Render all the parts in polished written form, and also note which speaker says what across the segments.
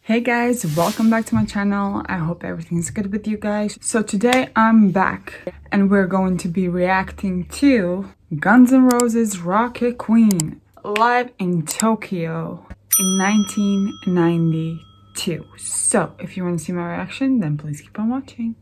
Speaker 1: Hey guys, welcome back to my channel. I hope everything's good with you guys. So today I'm back and we're going to be reacting to Guns N' Roses' Rocket Queen live in Tokyo in 1992. So if you want to see my reaction, then please keep on watching.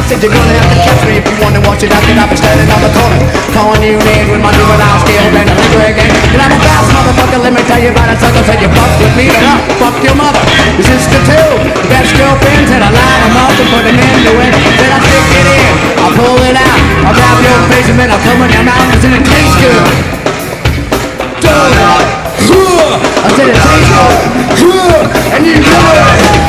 Speaker 2: Said you're gonna have to catch me if you wanna watch it. I've been standing on the corner, calling you names with my juvenile skill and a liquor again. And I'm a fast motherfucker, let me tell you about a sucker. Said you fucked with me, then I'll fuck your mother. Your sister too, your best girlfriend. Said I line them up and put them into it. Said I stick it in, I'll pull it out, I'll grab your face and then I'll come in your mouth and it tastes good. I said it tastes good, and you know it.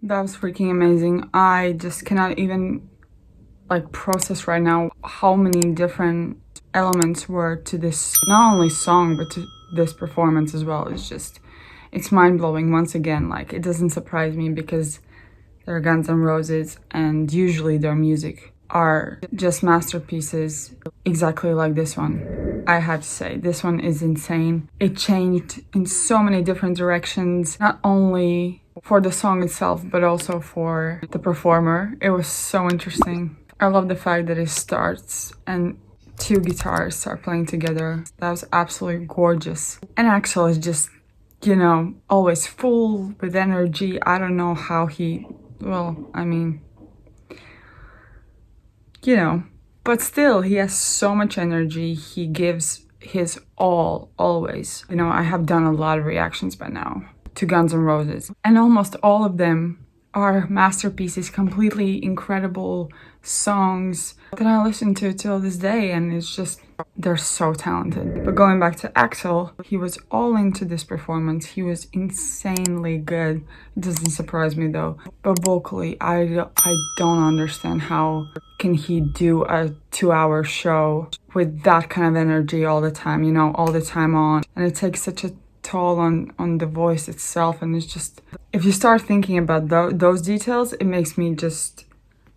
Speaker 1: That was freaking amazing. I just cannot even like process right now how many different elements were to this, not only song, but to this performance as well. It's mind-blowing once again. Like, it doesn't surprise me because they're Guns N' Roses and usually their music are just masterpieces, exactly like this one. I have to say, this one is insane. It changed in so many different directions, not only for the song itself, but also for the performer. It was so interesting. I love the fact that it starts and two guitars start playing together. That was absolutely gorgeous. And Axel is just, you know, always full with energy. I don't know how he, well, I mean, you know, but still, he has so much energy. He gives his all, always. You know, I have done a lot of reactions by now to Guns N' Roses, and almost all of them are masterpieces, completely incredible songs that I listen to till this day, and it's just, they're so talented. But going back to Axel, he was all into this performance. He was insanely good. It doesn't surprise me though. But vocally, I don't understand how can he do a 2-hour show with that kind of energy all the time, you know, all the time on. And it takes such a toll on the voice itself, and it's just, if you start thinking about those details, it makes me just,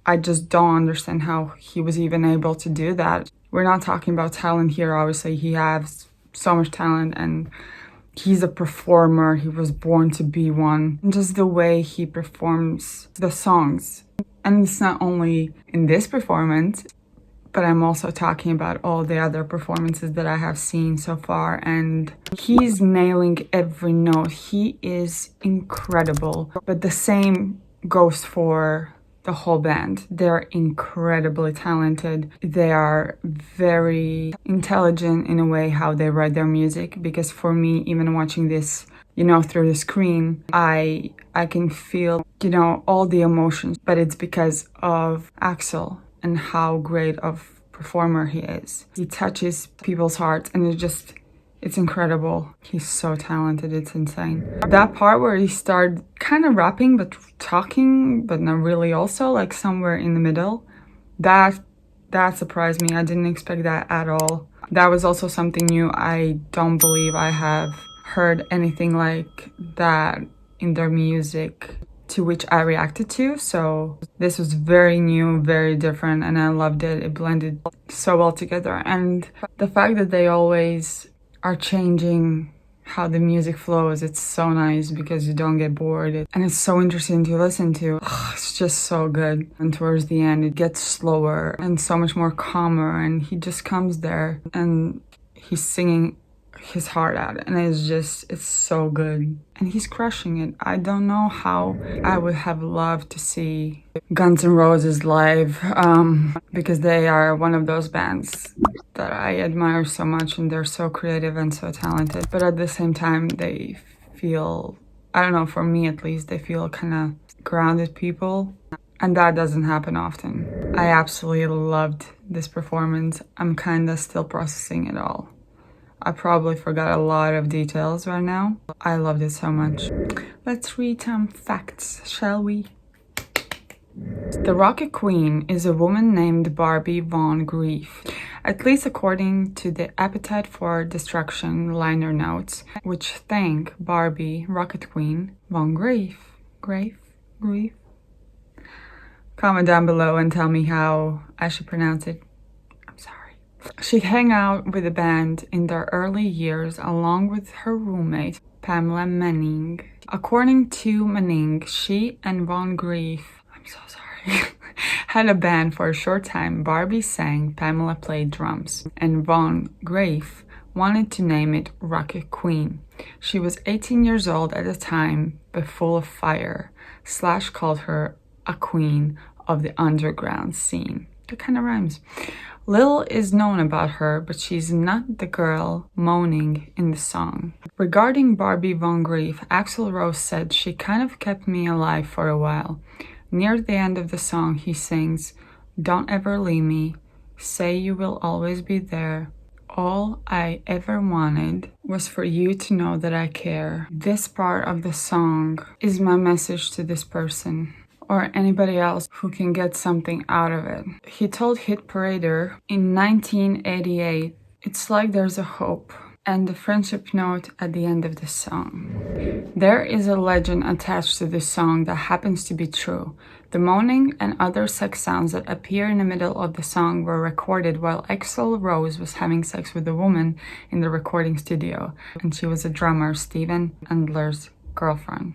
Speaker 1: I just don't understand how he was even able to do that. We're not talking about talent here, obviously. He has so much talent and he's a performer. He was born to be one. And just the way he performs the songs. And it's not only in this performance, but I'm also talking about all the other performances that I have seen so far, and he's nailing every note. He is incredible. But the same goes for the whole band. They're incredibly talented. They are very intelligent in a way how they write their music, because for me, even watching this, you know, through the screen, I can feel, you know, all the emotions, but it's because of Axel and how great of performer he is. He touches people's hearts, and it's incredible. He's so talented, it's insane. That part where he started kind of rapping but talking, but not really, also like somewhere in the middle, that surprised me. I didn't expect that at all. That was also something new. I don't believe I have heard anything like that in their music to which I reacted to, so this was very new, very different, and I loved it. It blended so well together, and the fact that they always are changing how the music flows, it's so nice because you don't get bored, and it's so interesting to listen to. It's just so good. And towards the end, it gets slower and so much more calmer, and he just comes there and he's singing his heart out, and it's so good, and he's crushing it. I don't know how I would have loved to see Guns N' Roses live, because they are one of those bands that I admire so much, and they're so creative and so talented, but at the same time they feel, I don't know, for me at least, they feel kind of grounded people, and that doesn't happen often. I absolutely loved this performance. I'm kind of still processing it all. I probably forgot a lot of details right now. I loved it so much. Let's read some facts, shall we? The Rocket Queen is a woman named Barbie Von Grief, at least according to the Appetite for Destruction liner notes, which thank Barbie Rocket Queen Von Grief. Grief? Comment down below and tell me how I should pronounce it. She hung out with the band in their early years along with her roommate, Pamela Manning. According to Manning, she and Von Grief, I'm so sorry, had a band for a short time. Barbie sang, Pamela played drums, and Von Grief wanted to name it Rocket Queen. She was 18 years old at the time, but full of fire. Slash called her a queen of the underground scene. That kind of rhymes. Little is known about her, but she's not the girl moaning in the song. Regarding Barbie Von Grief, Axl Rose said she kind of kept me alive for a while. Near the end of the song, he sings, "Don't ever leave me, say you will always be there, All I ever wanted was for you to know that I care. This part of the song is my message to this person or anybody else who can get something out of it. He told Hit Parader in 1988, "It's like there's a hope," and the friendship note at the end of the song. There is a legend attached to this song that happens to be true. The moaning and other sex sounds that appear in the middle of the song were recorded while Axl Rose was having sex with a woman in the recording studio, and she was a drummer, Steven Adler's girlfriend.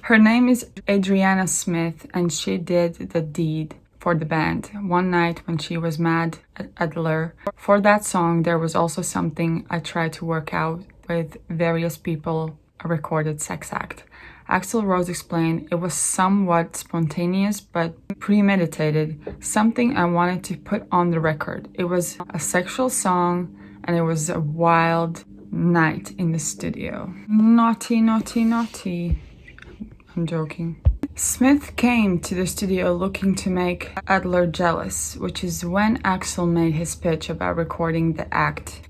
Speaker 1: Her name is Adriana Smith, and she did the deed for the band one night when she was mad at Adler. For that song, there was also something I tried to work out with various people, a recorded sex act. Axl Rose explained it was somewhat spontaneous but premeditated, something I wanted to put on the record. It was a sexual song and it was a wild night in the studio. Naughty, naughty, naughty. I'm joking. Smith came to the studio looking to make Adler jealous, which is when Axl made his pitch about recording the act,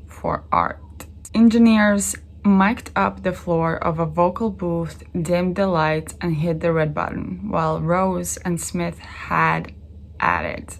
Speaker 1: for art. Engineers mic'd up the floor of a vocal booth, dimmed the lights, and hit the red button, while Rose and Smith had at it.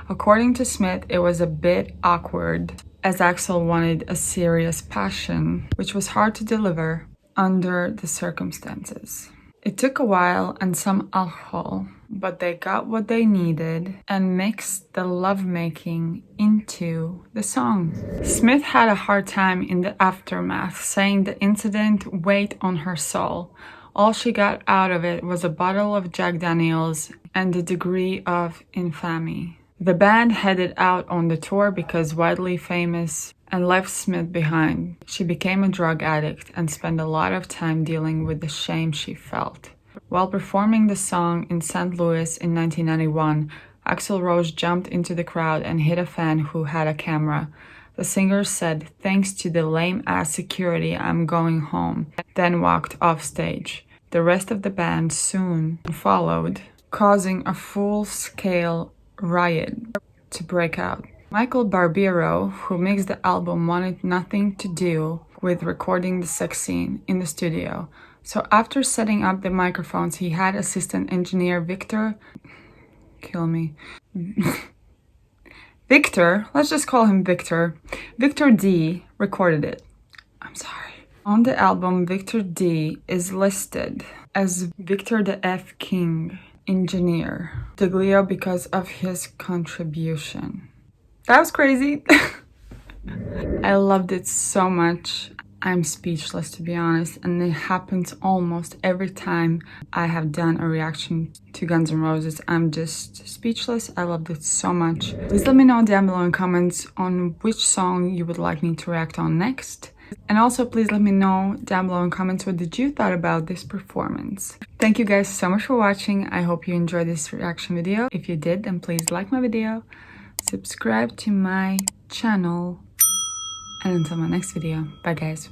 Speaker 1: According to Smith, it was a bit awkward, as Axl wanted a serious passion, which was hard to deliver under the circumstances. It took a while and some alcohol, but they got what they needed and mixed the lovemaking into the song. Smith had a hard time in the aftermath, saying the incident weighed on her soul. All she got out of it was a bottle of Jack Daniels and a degree of infamy. The band headed out on the tour because widely famous and left Smith behind. She became a drug addict and spent a lot of time dealing with the shame she felt. While performing the song in St. Louis in 1991, Axl Rose jumped into the crowd and hit a fan who had a camera. The singer said, "Thanks to the lame-ass security, I'm going home," then walked off stage. The rest of the band soon followed, causing a full-scale riot to break out. Michael Barbiero, who mixed the album, wanted nothing to do with recording the sex scene in the studio. So after setting up the microphones, he had assistant engineer Victor, let's just call him Victor. Victor D recorded it. I'm sorry. On the album, Victor D is listed as Victor the F. King, engineer, Deglio, because of his contribution. That was crazy. I loved it so much. I'm speechless, to be honest, and it happens almost every time I have done a reaction to Guns N' Roses. I'm just speechless. I loved it so much. Please let me know down below in comments on which song you would like me to react on next. And also, please let me know down below in comments what did you thought about this performance. Thank you guys so much for watching. I hope you enjoyed this reaction video. If you did, then please like my video, subscribe to my channel, and until my next video, bye guys.